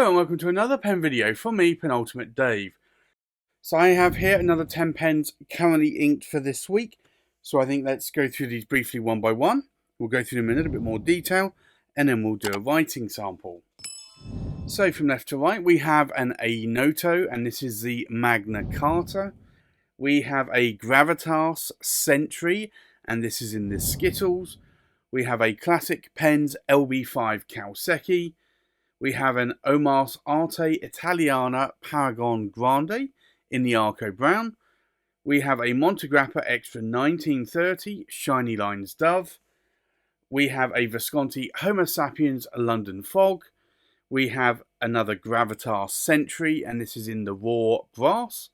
Hello and welcome to another pen video from me, Penultimate Dave. So I have here another 10 pens currently inked for this week. So I think let's go through these briefly one by one. We'll go through them in a little bit more detail and then we'll do a writing sample. So from left to right we have an Onoto, and this is the Magna Carta. We have a Gravitas Sentry, and this is in the Skittles. We have a Classic Pens LB5 Kouseki. We have an Omas Arte Italiana Paragon Grande in the Arco Brown. We have a Montegrappa Extra 1930 Shiny Lines Dove. We have a Visconti Homo Sapiens London Fog. We have another Gravitas Sentry, and this is in the Raw Brass.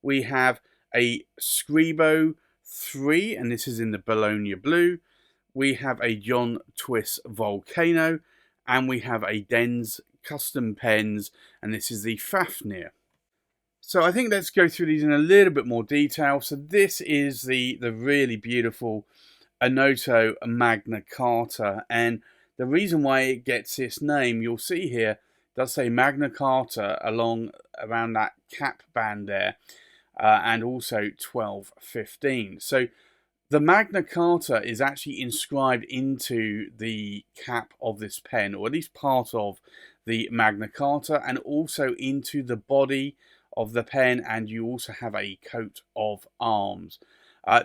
We have a Scribo 3, and this is in the Bologna Blue. We have a John Twiss Volcano. And we have a Den's Custom Pens, and this is the Fafnir. So I think let's go through these in a little bit more detail. So this is the really beautiful Onoto Magna Carta, and the reason why it gets its name, you'll see here, does say Magna Carta around that cap band there, and also 1215. So the Magna Carta is actually inscribed into the cap of this pen, or at least part of the Magna Carta, and also into the body of the pen, and you also have a coat of arms.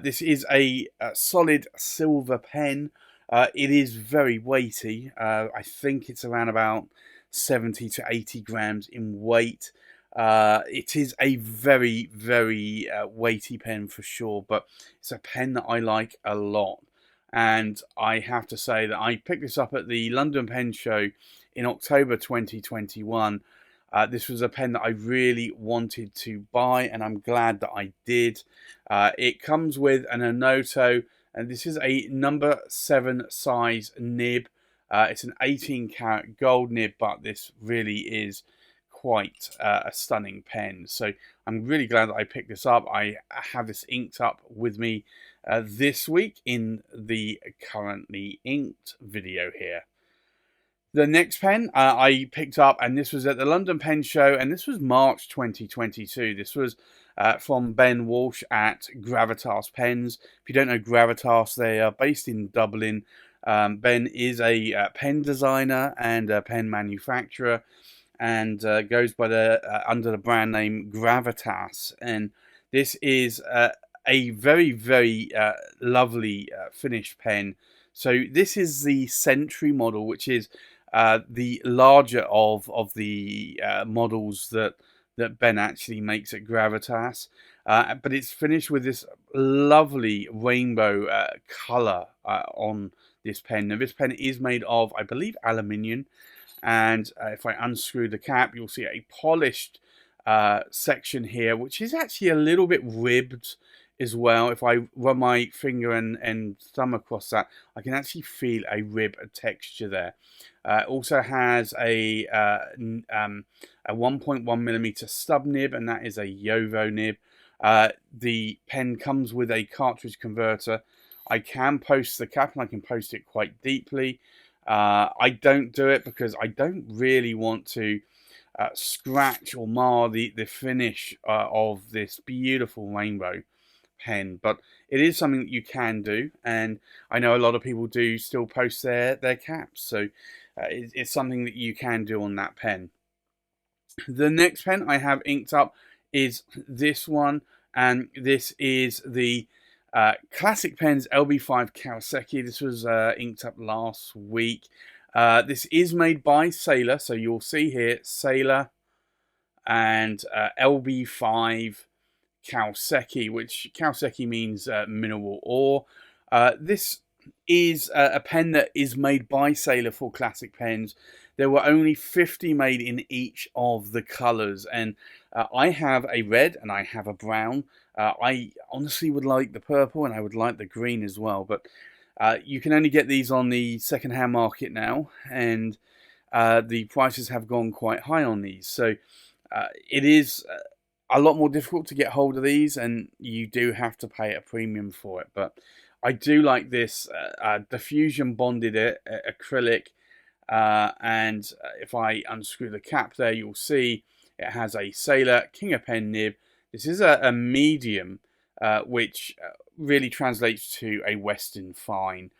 This is a solid silver pen. It is very weighty. I think it's around about 70 to 80 grams in weight. It is a very, very weighty pen for sure, but it's a pen that I like a lot. And I have to say that I picked this up at the London Pen Show in October 2021. This was a pen that I really wanted to buy, and I'm glad that I did. It comes with an Onoto, and this is a number 7 size nib. It's an 18 karat gold nib, but this really is quite a stunning pen. So I'm really glad that I picked this up. I have this inked up with me this week in the currently inked video here. The next pen I picked up, and this was at the London Pen Show, and this was March 2022. This was from Ben Walsh at Gravitas Pens. If you don't know Gravitas, they are based in Dublin. Ben is a pen designer and a pen manufacturer, and goes by under the brand name Gravitas. And this is a very, very lovely finished pen. So this is the Sentry model, which is the larger of the models that Ben actually makes at Gravitas. But it's finished with this lovely rainbow colour on this pen. Now this pen is made of, I believe, aluminium. And if I unscrew the cap, you'll see a polished section here, which is actually a little bit ribbed as well. If I run my finger and thumb across that, I can actually feel a rib texture there. It also has a 1.1mm stub nib, and that is a Yovo nib. The pen comes with a cartridge converter. I can post the cap, and I can post it quite deeply. I don't do it because I don't really want to scratch or mar the finish of this beautiful rainbow pen, but it is something that you can do, and I know a lot of people do still post their caps, so it's something that you can do on that pen. The next pen I have inked up is this one, and this is the Classic Pens LB5 Kouseki. This was inked up last week. This is made by Sailor, so you'll see here Sailor and LB5 Kouseki, which Kouseki means mineral ore. This is a pen that is made by Sailor for Classic Pens. There were only 50 made in each of the colours, and I have a red and I have a brown. I honestly would like the purple, and I would like the green as well, but you can only get these on the second-hand market now, and the prices have gone quite high on these. So it is a lot more difficult to get hold of these, and you do have to pay a premium for it. But I do like this diffusion bonded acrylic And if I unscrew the cap there, you'll see it has a Sailor King of Pen nib. This is a medium, which really translates to a Western fine.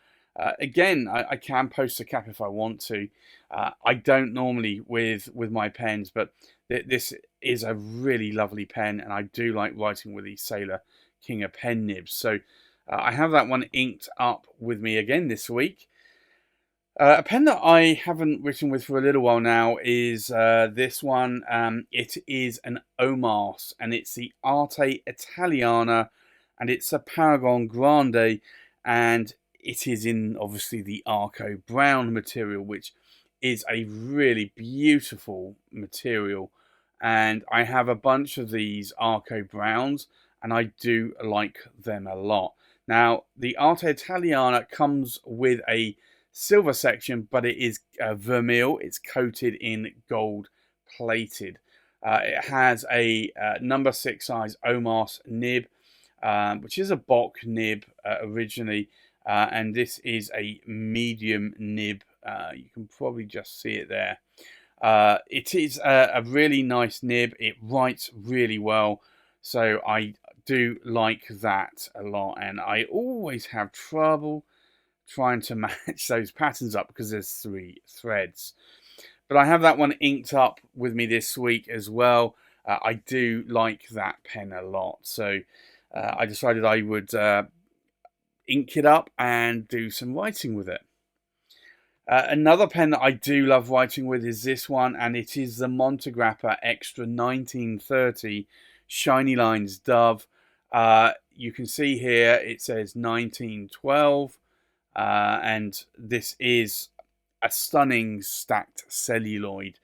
Again, I can post a cap if I want to. I don't normally with my pens, but this is a really lovely pen, and I do like writing with these Sailor King of Pen nibs. So I have that one inked up with me again this week. A pen that I haven't written with for a little while now is this one. It is an Omas, and it's the Arte Italiana, and it's a Paragon Grande, and it is in obviously the Arco brown material, which is a really beautiful material. And I have a bunch of these Arco browns, and I do like them a lot. Now, the Arte Italiana comes with a silver section, but it is vermeil. It's coated in gold plated. It has a number 6 size Omas nib, which is a Bock nib originally, and this is a medium nib. You can probably just see it there. It is a really nice nib. It writes really well, so I do like that a lot, and I always have trouble trying to match those patterns up because there's 3 threads. But I have that one inked up with me this week as well. I do like that pen a lot, so I decided I would ink it up and do some writing with it. Another pen that I do love writing with is this one, and it is the Montegrappa Extra 1930 Shiny Lines Dove. You can see here it says 1912. And this is a stunning stacked celluloid,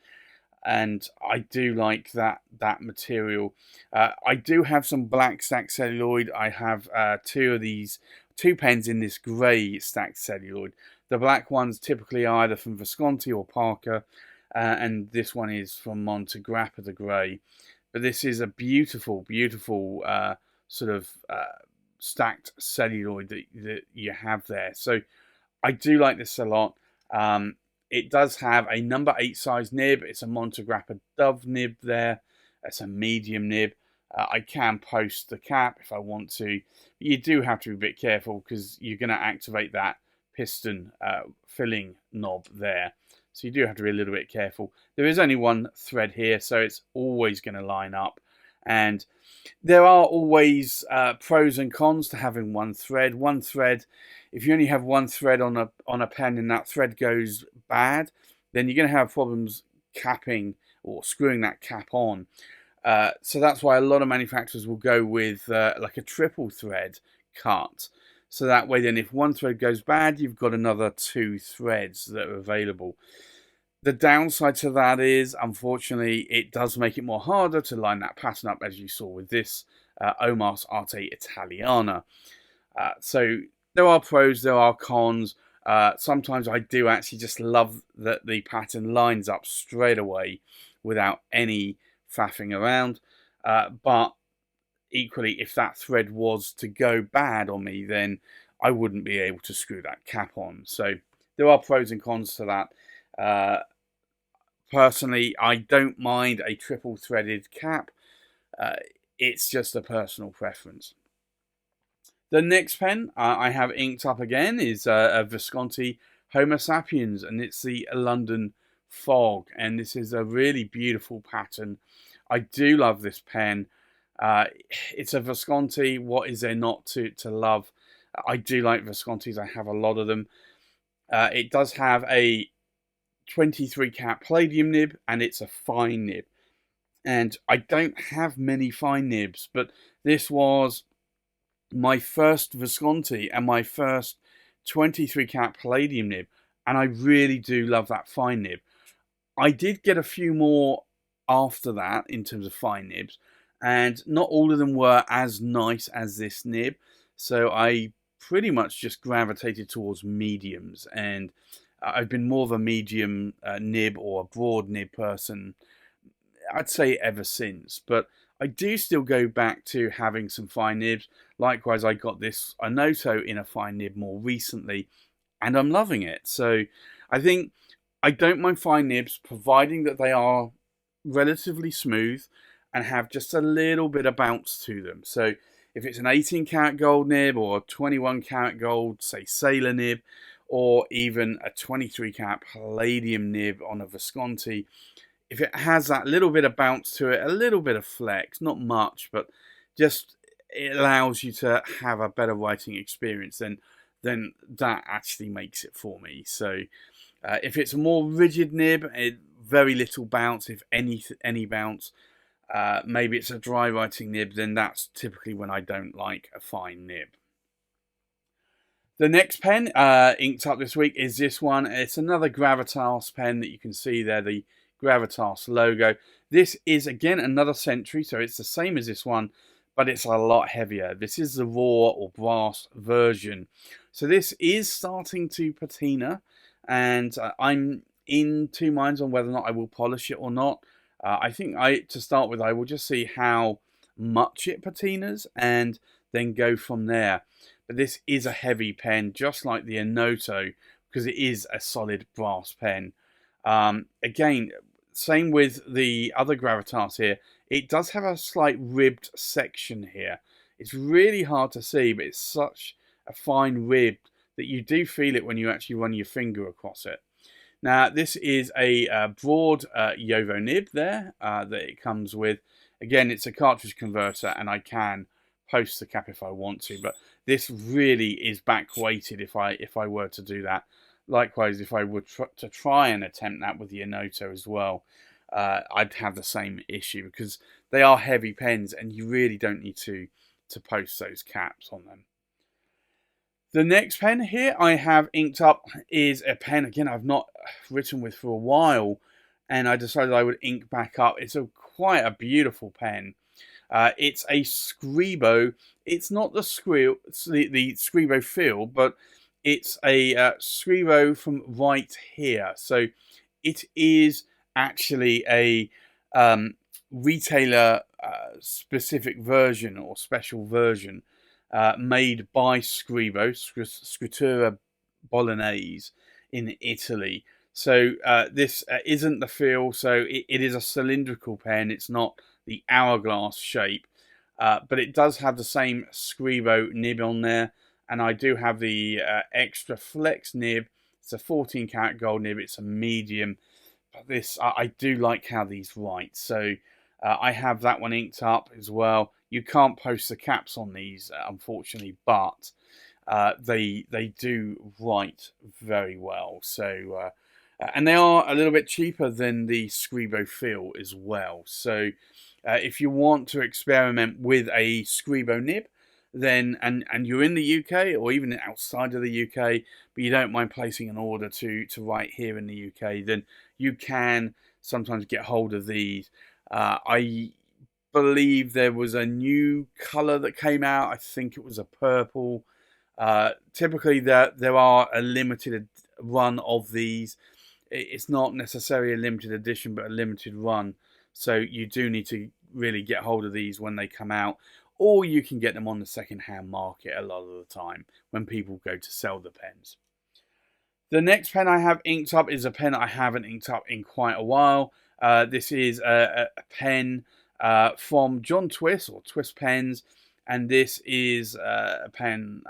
and I do like that material. I do have some black stacked celluloid. I have 2 pens in this grey stacked celluloid. The black ones typically are either from Visconti or Parker, and this one is from Montegrappa, the grey. But this is a beautiful sort of stacked celluloid that you have there. So I do like this a lot. It does have a number 8 size nib. It's a Montegrappa Dove nib there. It's a medium nib. I can post the cap if I want to. You do have to be a bit careful because you're going to activate that piston filling knob there. So you do have to be a little bit careful. There is only 1 thread here, so it's always going to line up. And there are always pros and cons to having 1 thread. 1 thread, if you only have 1 thread on a pen and that thread goes bad, then you're going to have problems capping or screwing that cap on. So that's why a lot of manufacturers will go with like a triple thread cut. So that way then if 1 thread goes bad, you've got another 2 threads that are available. The downside to that is, unfortunately, it does make it more harder to line that pattern up, as you saw with this Omas Arte Italiana. So there are pros, there are cons. Sometimes I do actually just love that the pattern lines up straight away without any faffing around. But equally, if that thread was to go bad on me, then I wouldn't be able to screw that cap on. So there are pros and cons to that. Personally, I don't mind a triple threaded cap. It's just a personal preference. The next pen I have inked up again is a Visconti Homo Sapiens, and it's the London Fog. And this is a really beautiful pattern. I do love this pen. It's a Visconti. What is there not to love? I do like Viscontis. I have a lot of them. It does have a 23 cap palladium nib, and it's a fine nib. And I don't have many fine nibs, but this was my first Visconti and my first 23 cap palladium nib, and I really do love that fine nib. I did get a few more after that in terms of fine nibs, and not all of them were as nice as this nib, so I pretty much just gravitated towards mediums, and I've been more of a medium nib or a broad nib person, I'd say, ever since. But I do still go back to having some fine nibs. Likewise, I got this Onoto in a fine nib more recently, and I'm loving it. So I think I don't mind fine nibs, providing that they are relatively smooth and have just a little bit of bounce to them. So if it's an 18 karat gold nib or a 21 karat gold, say sailor nib, or even a 23 karat palladium nib on a Visconti, if it has that little bit of bounce to it, a little bit of flex, not much, but just it allows you to have a better writing experience, then that actually makes it for me. So if it's a more rigid nib, very little bounce, if any bounce. Maybe it's a dry writing nib, then that's typically when I don't like a fine nib. The next pen inked up this week is this one. It's another Gravitas pen that you can see there, the Gravitas logo. This is again another Sentry, so it's the same as this one, but it's a lot heavier. This is the raw or brass version. So this is starting to patina, and I'm in two minds on whether or not I will polish it or not. I think to start with, I will just see how much it patinas and then go from there. But this is a heavy pen, just like the Onoto, because it is a solid brass pen. Again, same with the other Gravitas here. It does have a slight ribbed section here. It's really hard to see, but it's such a fine rib that you do feel it when you actually run your finger across it. Now, this is a broad Yovo nib there that it comes with. Again, it's a cartridge converter, and I can post the cap if I want to, but this really is back weighted if I were to do that. Likewise, if I were to try and attempt that with the Onoto as well, I'd have the same issue because they are heavy pens and you really don't need to post those caps on them. The next pen here I have inked up is a pen, again, I've not written with for a while, and I decided I would ink back up. It's quite a beautiful pen. It's a Scribo. It's not the Scribo feel, but it's a Scribo from right here. So it is actually a retailer specific version or special version made by Scribo, Scrittura Bolognese in Italy. So this isn't the feel, so it is a cylindrical pen. It's not the hourglass shape, but it does have the same Scribo nib on there, and I do have the extra flex nib. It's a 14 karat gold nib. It's a medium, but this I do like how these write. So I have that one inked up as well. You can't post the caps on these, unfortunately, but they do write very well. So and they are a little bit cheaper than the Scribo feel as well. So if you want to experiment with a Scribo nib, then and you're in the UK or even outside of the UK, but you don't mind placing an order to write here in the UK, then you can sometimes get hold of these. I believe there was a new colour that came out. I think it was a purple. Typically, there are a limited run of these. It's not necessarily a limited edition, but a limited run. So you do need to really get hold of these when they come out. Or you can get them on the second-hand market a lot of the time when people go to sell the pens. The next pen I have inked up is a pen I haven't inked up in quite a while. This is a pen from John Twiss, or Twiss Pens, and this is a pen,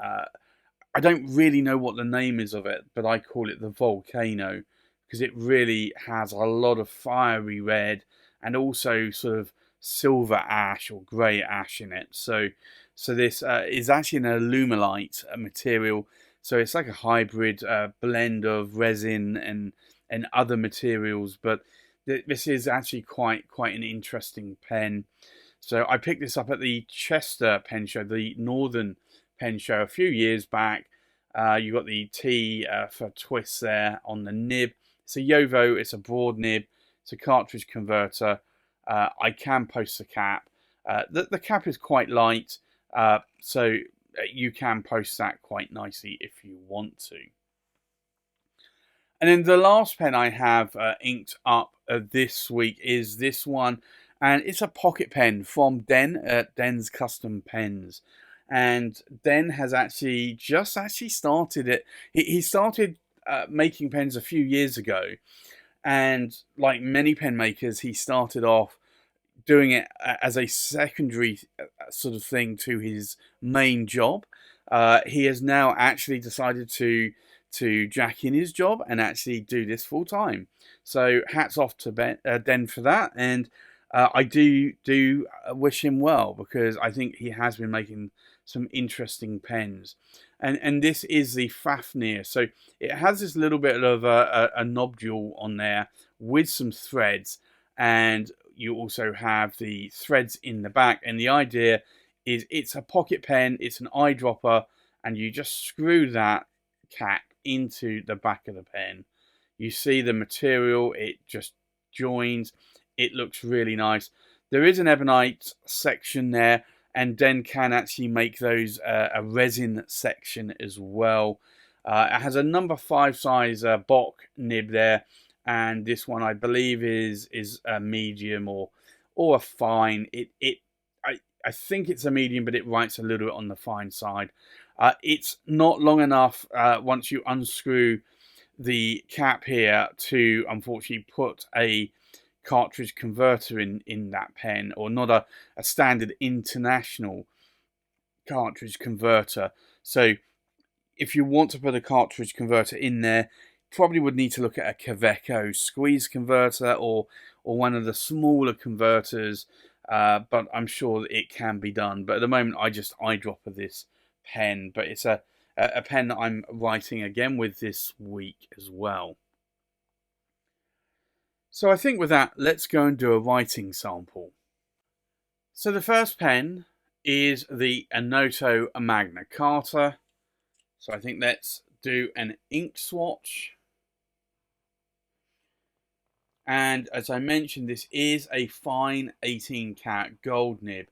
I don't really know what the name is of it, but I call it the Volcano, because it really has a lot of fiery red and also sort of silver ash or grey ash in it. So this is actually an alumilite material, so it's like a hybrid blend of resin and other materials, but this is actually quite an interesting pen. So I picked this up at the Chester Pen Show, the Northern Pen Show, a few years back. You got the T for Twiss there on the nib. It's a Yovo, it's a broad nib, it's a cartridge converter. I can post the cap. The cap is quite light, so you can post that quite nicely if you want to. And then the last pen I have inked up this week is this one, and it's a pocket pen from Den at Den's Custom Pens. And Den has just started it. He started making pens a few years ago, and like many pen makers, he started off doing it as a secondary sort of thing to his main job. He has now actually decided to jack in his job and actually do this full time. So hats off to Den for that, and I do wish him well, because I think he has been making some interesting pens. And this is the Fafnir, so it has this little bit of a nodule on there with some threads, and you also have the threads in the back. And the idea is it's a pocket pen, it's an eyedropper, and you just screw that cap into the back of the pen. You see the material, it just joins. It looks really nice. There is an ebonite section there, and Den can actually make those a resin section as well. It has a number 5 size Bock nib there, and this one I believe is a medium or a fine. I think it's a medium, but it writes a little bit on the fine side. It's not long enough once you unscrew the cap here to unfortunately put a cartridge converter in that pen, or not a standard international cartridge converter. So if you want to put a cartridge converter in there, probably would need to look at a Kaweco squeeze converter or one of the smaller converters, but I'm sure that it can be done. But at the moment I just eyedropper this pen, but it's a pen that I'm writing again with this week as well. So I think with that, let's go and do a writing sample. So the first pen is the Onoto Magna Carta. So I think let's do an ink swatch. And as I mentioned, this is a fine 18 karat gold nib.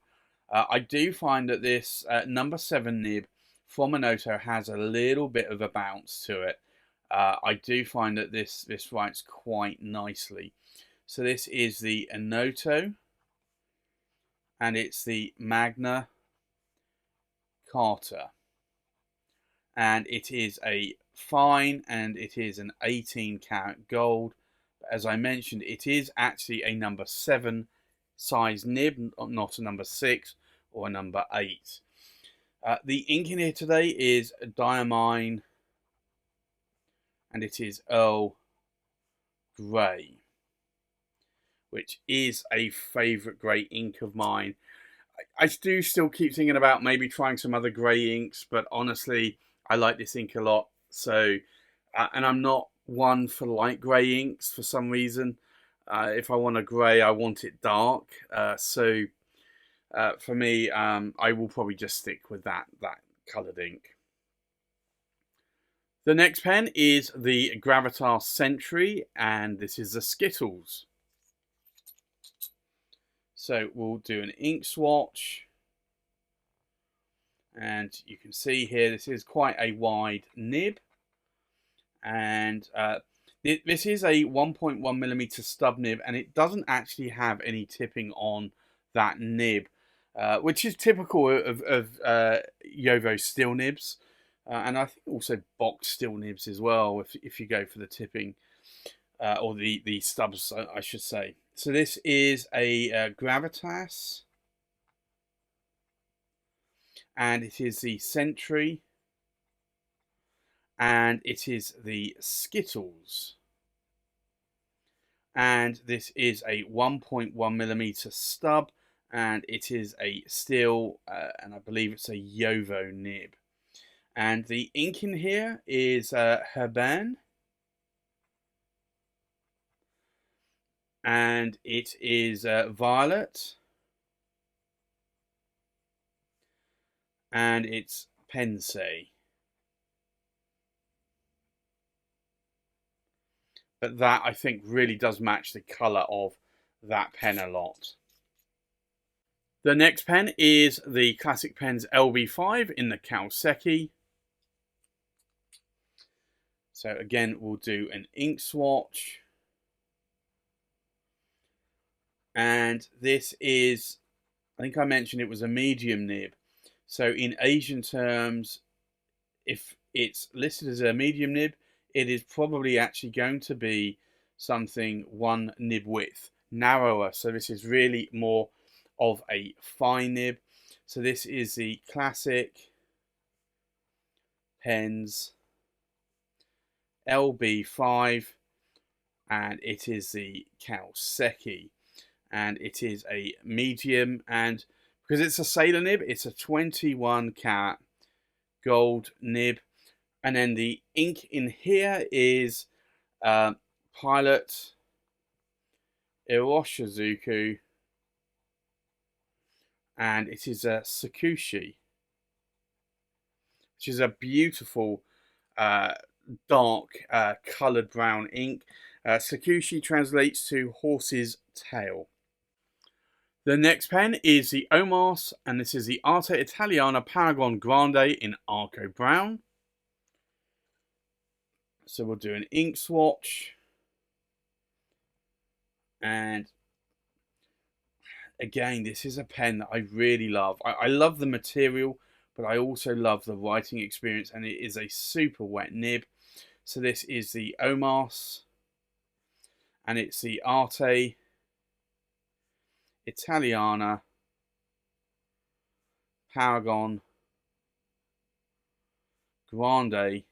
I do find that this number 7 nib from Onoto has a little bit of a bounce to it. I do find that this writes quite nicely. So this is the Onoto, and it's the Magna Carta, and it is a fine, and it is an 18 karat gold. As I mentioned, it is actually a number 7 size nib, not a number 6 or a number 8. The ink in here today is Diamine, and it is Earl Grey, which is a favourite grey ink of mine. I do still keep thinking about maybe trying some other grey inks, but honestly, I like this ink a lot. So, and I'm not one for light grey inks for some reason. If I want a grey, I want it dark. So for me, I will probably just stick with that coloured ink. The next pen is the Gravitas Sentry, and this is the Skittles. So we'll do an ink swatch, and you can see here this is quite a wide nib, and this is a 1.1mm stub nib, and it doesn't actually have any tipping on that nib, which is typical of Jowo steel nibs, and I think also Bock steel nibs as well, if you go for the tipping, or the stubs, I should say. So this is a Gravitas, and it is the Sentry, and it is the Skittles, and this is a 1.1mm stub, and it is a steel, and I believe it's a Jowo nib. And the ink in here is Herbin, and it is violet, and it's Pensée. But that, I think, really does match the colour of that pen a lot. The next pen is the Classic Pens LB5 in the Kouseki. So again, we'll do an ink swatch. And this is, I think I mentioned it was a medium nib. So in Asian terms, if it's listed as a medium nib, it is probably actually going to be something one nib width, narrower. So this is really more of a fine nib. So this is the classic pens LB5, and it is the Kouseki, and it is a medium, and because it's a sailor nib, it's a 21 carat gold nib. And then the ink in here is Pilot Iroshizuku, and it is a Sakushi, which is a beautiful dark coloured brown ink. Sakushi translates to horse's tail. The next pen is the Omas, and this is the Arte Italiana Paragon Grande in Arco Brown. So we'll do an ink swatch. And again, this is a pen that I really love. I love the material, but I also love the writing experience, and it is a super wet nib. So this is the Omas, and it's the Arte Italiana Paragon Grande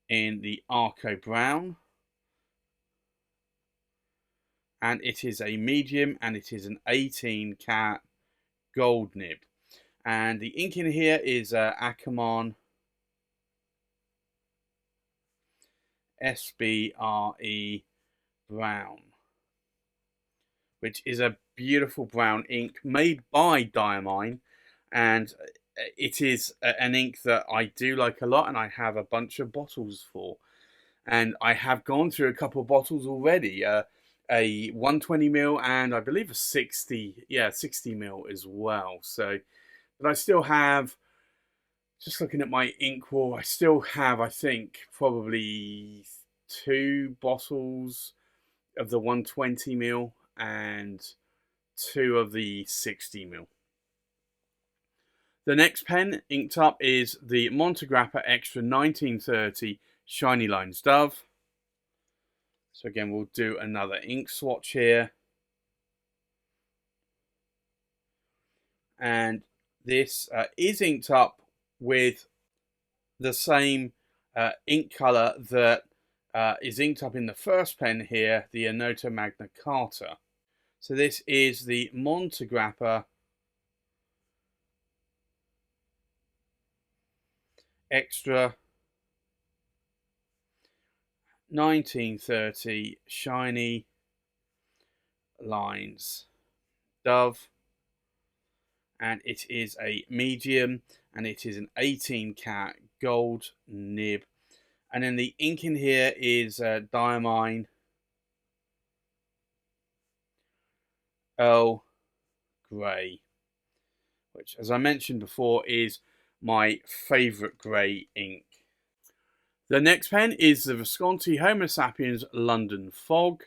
in the Arco Brown, and it is a medium, and it is an 18 carat gold nib. And the ink in here is Akamon SBRE Brown, which is a beautiful brown ink made by Diamine, and it is an ink that I do like a lot, and I have a bunch of bottles for. And I have gone through a couple of bottles already, a 120ml and I believe a 60ml as well. So, but I still have, just looking at my ink wall, I still have, I think, probably 2 bottles of the 120ml and 2 of the 60ml. The next pen inked up is the Montegrappa Extra 1930 Shiny Lines Dove. So again, we'll do another ink swatch here. And this is inked up with the same ink colour that is inked up in the first pen here, the Onoto Magna Carta. So this is the Montegrappa Extra 1930 Shiny Lines Dove, and it is a medium, and it is an 18 carat gold nib. And then the ink in here is Diamine Earl Grey, which, as I mentioned before, is my favourite grey ink. The next pen is the Visconti Homo Sapiens London Fog.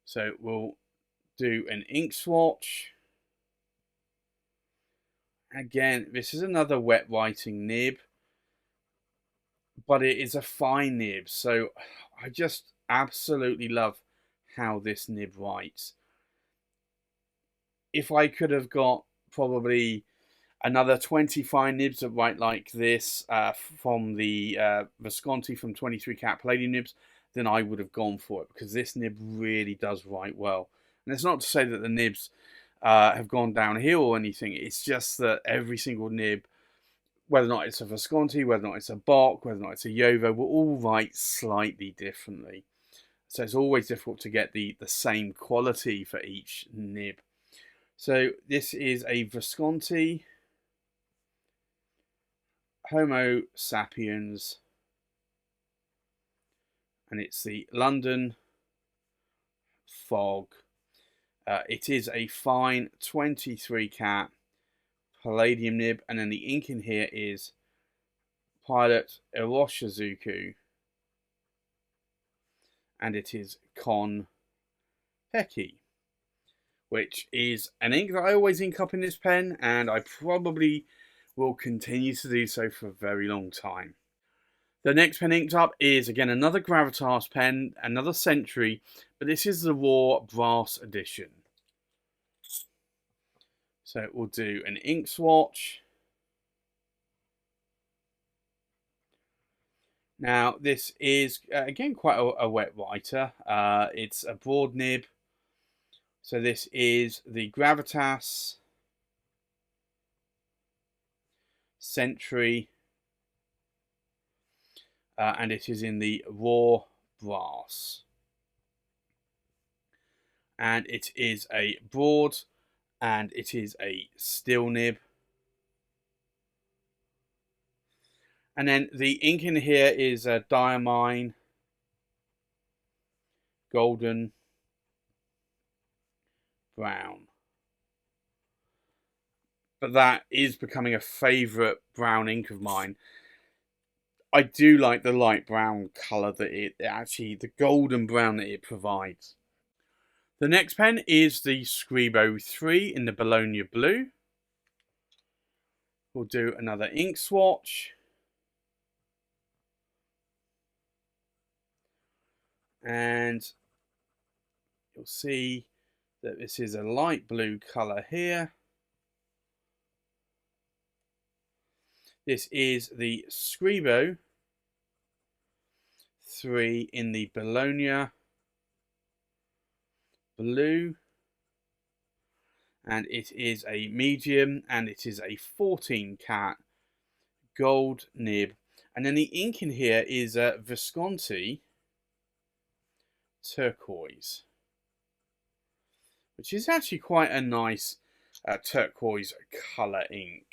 So we'll do an ink swatch. Again, this is another wet writing nib, but it is a fine nib. So I just absolutely love how this nib writes. If I could have got probably another 20 fine nibs that write like this from the Visconti from 23 carat palladium nibs, then I would have gone for it, because this nib really does write well. And it's not to say that the nibs have gone downhill or anything. It's just that every single nib, whether or not it's a Visconti, whether or not it's a Bock, whether or not it's a Yovo, will all write slightly differently. So it's always difficult to get the same quality for each nib. So this is a Visconti Homo Sapiens, and it's the London Fog. It is a fine 23 carat palladium nib, and then the ink in here is Pilot Iroshizuku, and it is Kouseki, which is an ink that I always ink up in this pen, and I probably will continue to do so for a very long time. The next pen inked up is again another Gravitas pen, another Sentry, but this is the raw brass edition. So we'll do an ink swatch. Now this is again quite a wet writer. It's a broad nib. So this is the Gravitas Sentry, and it is in the raw brass. And it is a broad, and it is a steel nib. And then the ink in here is a diamine, golden, brown. But that is becoming a favourite brown ink of mine. I do like the light brown colour that it actually, the golden brown that it provides. The next pen is the Scribo 3 in the Bologna blue. We'll do another ink swatch. And you'll see that this is a light blue colour here. This is the Scribo 3 in the Bologna blue. And it is a medium, and it is a 14 cat gold nib. And then the ink in here is a Visconti turquoise, which is actually quite a nice turquoise colour ink.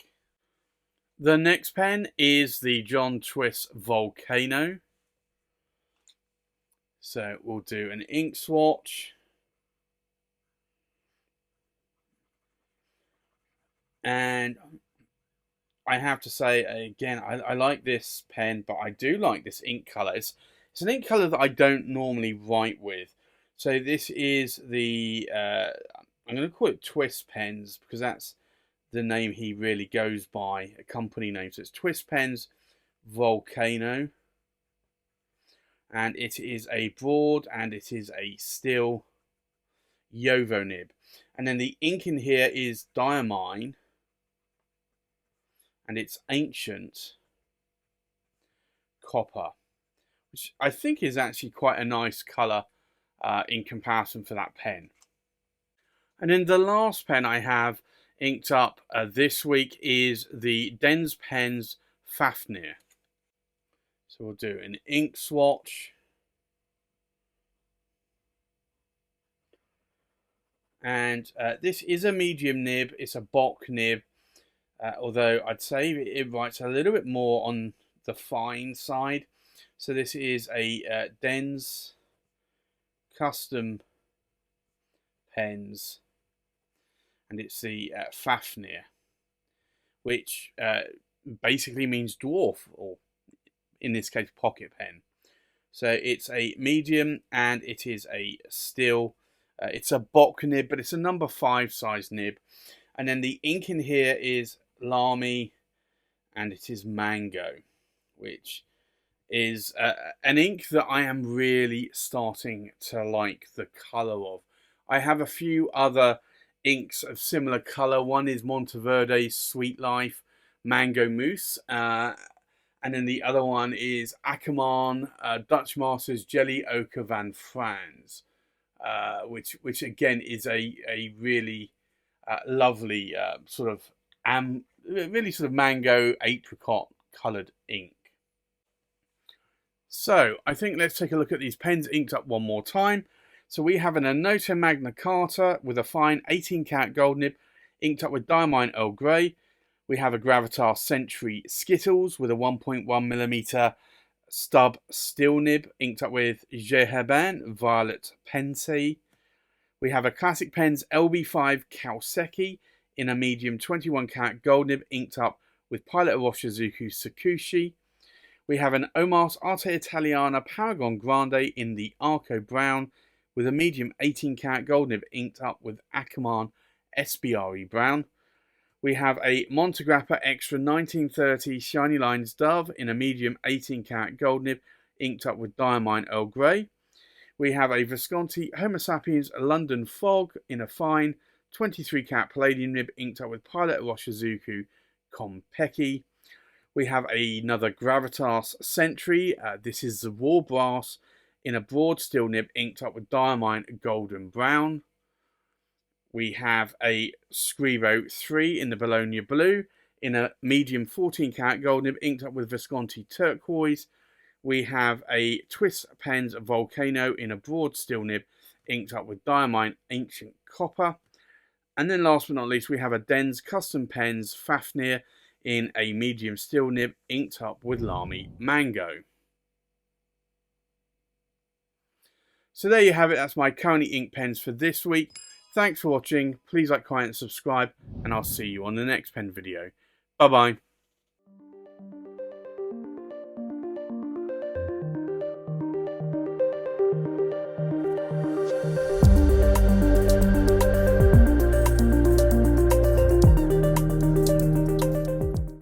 The next pen is the Twiss Volcano. So we'll do an ink swatch. And I have to say, again, I like this pen, but I do like this ink colour. It's an ink colour that I don't normally write with. So this is the, I'm going to call it Twiss Pens, because that's the name he really goes by, a company name. So it's Twiss Pens Volcano. And it is a broad, and it is a steel Yovo nib. And then the ink in here is diamine, and it's ancient copper, which I think is actually quite a nice colour in comparison for that pen. And then the last pen I have inked up this week is the Dens Pens Fafnir. So we'll do an ink swatch. And this is a medium nib, it's a Bock nib, although I'd say it writes a little bit more on the fine side. So this is a Dens Custom Pens, and it's the Fafnir, which basically means dwarf, or in this case pocket pen. So it's a medium, and it is a steel. It's a Bock nib, but it's a number 5 size nib. And then the ink in here is Lamy, and it is Mango, which is an ink that I am really starting to like the colour of. I have a few other inks of similar colour. One is Monteverde's Sweet Life Mango Mousse, and then the other one is Ackerman Dutch Masters Jelly Ochre Van Frans, which again is a really lovely sort of really sort of mango apricot coloured ink. So I think let's take a look at these pens inked up one more time. So we have an Onoto Magna Carta with a fine 18 karat gold nib inked up with diamine Earl Grey. We have a Gravitas Sentry Skittles with a 1.1mm stub steel nib inked up with Geheban Violet Pensée. We have a Classic Pens LB5 Kouseki in a medium 21 karat gold nib inked up with Pilot Oroshizuku Sakushi. We have an Omas Arte Italiana Paragon Grande in the Arco brown with a medium 18 karat gold nib inked up with Ackerman Espiari brown. We have a Montegrappa Extra 1930 Shiny Lines Dove in a medium 18 karat gold nib, inked up with Diamine Earl Grey. We have a Visconti Homo Sapiens London Fog in a fine 23 karat palladium nib, inked up with Pilot Roshizuku Konpeki. We have another Gravitas Sentry. This is the Raw Brass in a broad steel nib, inked up with Diamine Golden Brown. We have a Scribo 3 in the Bologna Blue in a medium 14 karat gold nib, inked up with Visconti Turquoise. We have a Twiss Pens Volcano in a broad steel nib, inked up with Diamine Ancient Copper. And then last but not least, we have a Den's Custom Pens Fafnir in a medium steel nib, inked up with Lamy Mango. So there you have it. That's my currently inked pens for this week. Thanks for watching. Please like, comment, and subscribe, and I'll see you on the next pen video. Bye bye.